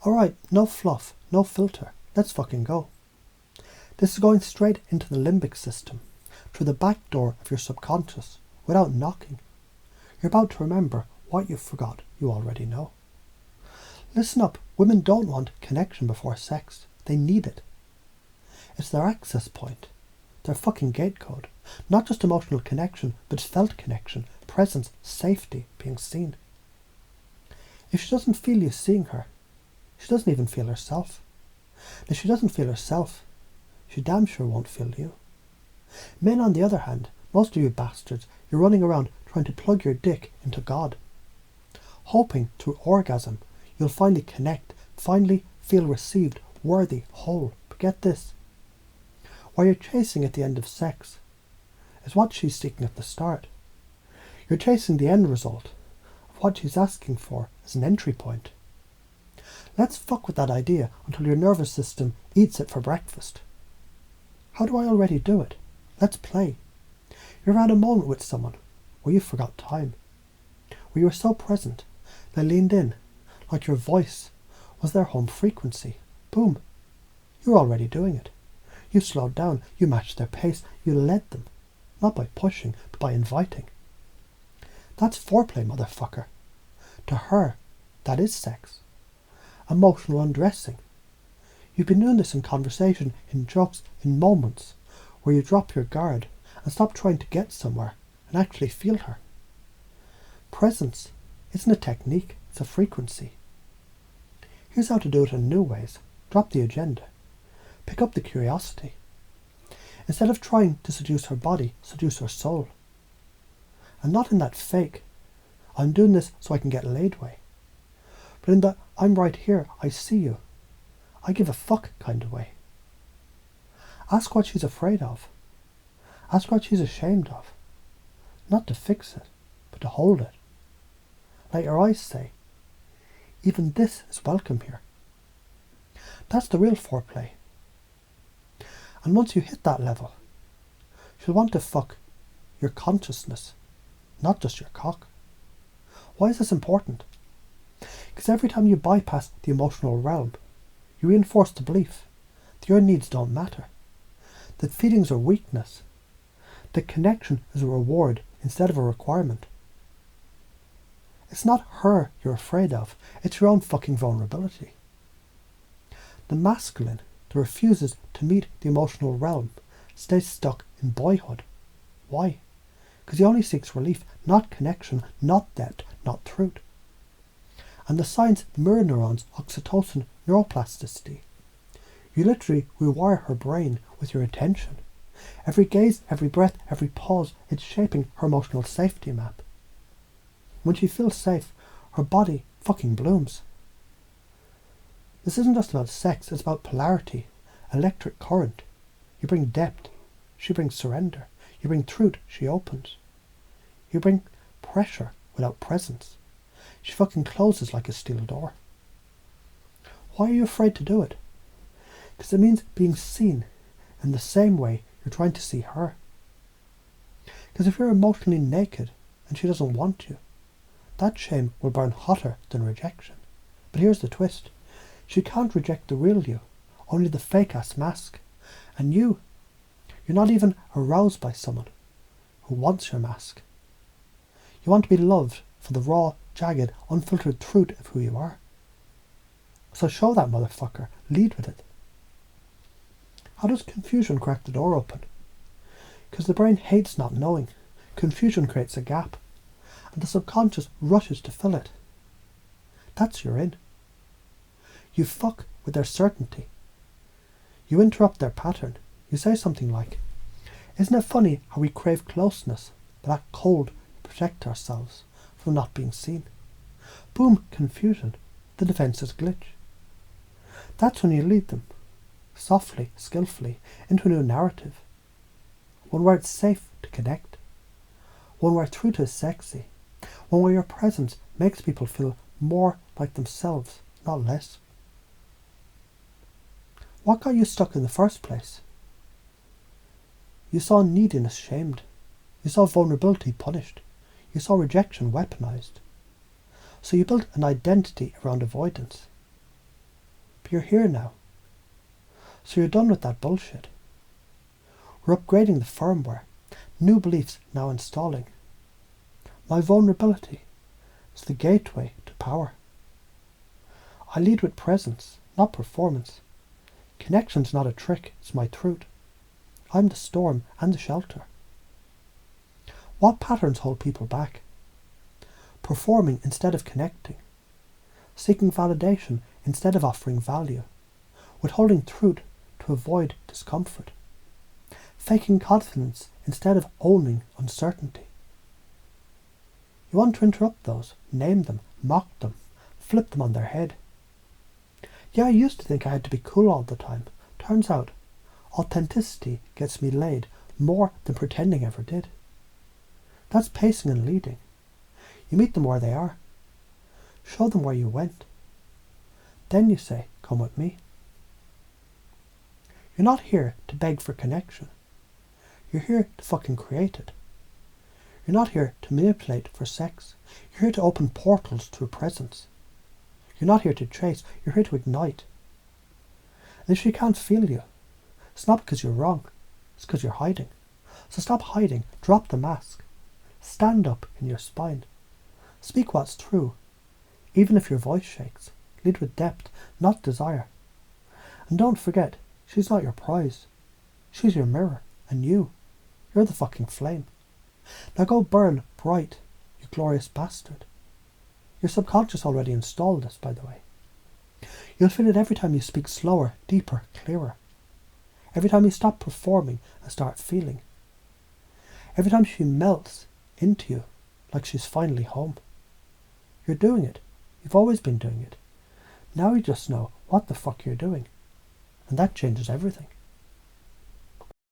Alright, no fluff, no filter, let's fucking go. This is going straight into the limbic system, through the back door of your subconscious, without knocking. You're about to remember what you forgot you already know. Listen up, women don't want connection before sex. They need it. It's their access point, their fucking gate code. Not just emotional connection, but felt connection, presence, safety, being seen. If she doesn't feel you seeing her, she doesn't even feel herself. And if she doesn't feel herself, she damn sure won't feel you. Men, on the other hand, most of you bastards, you're running around trying to plug your dick into God, hoping through orgasm you'll finally connect, finally feel received, worthy, whole. But get this, what you're chasing at the end of sex is what she's seeking at the start. You're chasing the end result of what she's asking for as an entry point. Let's fuck with that idea until your nervous system eats it for breakfast. How do I already do it? Let's play. You've had a moment with someone where you forgot time, where you were so present they leaned in, like your voice was their home frequency. Boom. You're already doing it. You slowed down, you matched their pace, you led them, not by pushing, but by inviting. That's foreplay, motherfucker. To her, that is sex. Emotional undressing. You've been doing this in conversation, in jokes, in moments where you drop your guard and stop trying to get somewhere and actually feel her. Presence isn't a technique, it's a frequency. Here's how to do it in new ways. Drop the agenda. Pick up the curiosity. Instead of trying to seduce her body, seduce her soul. And not in that fake, I'm doing this so I can get laid way, but in the I'm right here, I see you, I give a fuck kind of way. Ask what she's afraid of. Ask what she's ashamed of. Not to fix it, but to hold it. Let your eyes say, even this is welcome here. That's the real foreplay. And once you hit that level, she'll want to fuck your consciousness, not just your cock. Why is this important? Because every time you bypass the emotional realm, you reinforce the belief that your needs don't matter, that feelings are weakness, that connection is a reward instead of a requirement. It's not her you're afraid of, it's your own fucking vulnerability. The masculine that refuses to meet the emotional realm stays stuck in boyhood. Why? Because he only seeks relief, not connection, not depth, not truth. And the science mirror neurons, oxytocin, neuroplasticity. You literally rewire her brain with your attention. Every gaze, every breath, every pause, it's shaping her emotional safety map. When she feels safe, her body fucking blooms. This isn't just about sex, it's about polarity, electric current. You bring depth, she brings surrender. You bring truth, she opens. You bring pressure without presence. She fucking closes like a steel door. Why are you afraid to do it? Because it means being seen in the same way you're trying to see her. Because if you're emotionally naked and she doesn't want you, that shame will burn hotter than rejection. But here's the twist. She can't reject the real you, only the fake-ass mask. And you're not even aroused by someone who wants your mask. You want to be loved for the raw, jagged, unfiltered truth of who you are. So show that motherfucker. Lead with it. How does confusion crack the door open? Because the brain hates not knowing. Confusion creates a gap, and the subconscious rushes to fill it. That's your in. You fuck with their certainty. You interrupt their pattern. You say something like, isn't it funny how we crave closeness, but act cold to protect ourselves from not being seen? Boom, confusion. The defences glitch. That's when you lead them, softly, skillfully, into a new narrative. One where it's safe to connect. One where truth is sexy. One where your presence makes people feel more like themselves, not less. What got you stuck in the first place? You saw neediness shamed. You saw vulnerability punished. You saw rejection weaponized. So you built an identity around avoidance. But you're here now. So you're done with that bullshit. We're upgrading the firmware. New beliefs now installing. My vulnerability is the gateway to power. I lead with presence, not performance. Connection's not a trick, it's my truth. I'm the storm and the shelter. What patterns hold people back? Performing instead of connecting. Seeking validation instead of offering value. Withholding truth to avoid discomfort. Faking confidence instead of owning uncertainty. You want to interrupt those, name them, mock them, flip them on their head. Yeah, I used to think I had to be cool all the time. Turns out, authenticity gets me laid more than pretending ever did. That's pacing and leading. You meet them where they are. Show them where you went. Then you say, come with me. You're not here to beg for connection. You're here to fucking create it. You're not here to manipulate for sex. You're here to open portals to a presence. You're not here to chase. You're here to ignite. And if she can't feel you, it's not because you're wrong. It's because you're hiding. So stop hiding. Drop the mask. Stand up in your spine. Speak what's true. Even if your voice shakes. Lead with depth, not desire. And don't forget, she's not your prize. She's your mirror. And you're the fucking flame. Now go burn bright, you glorious bastard. Your subconscious already installed this, by the way. You'll feel it every time you speak slower, deeper, clearer. Every time you stop performing and start feeling. Every time she melts into you like she's finally home. You're doing it. You've always been doing it. Now you just know what the fuck you're doing. And that changes everything.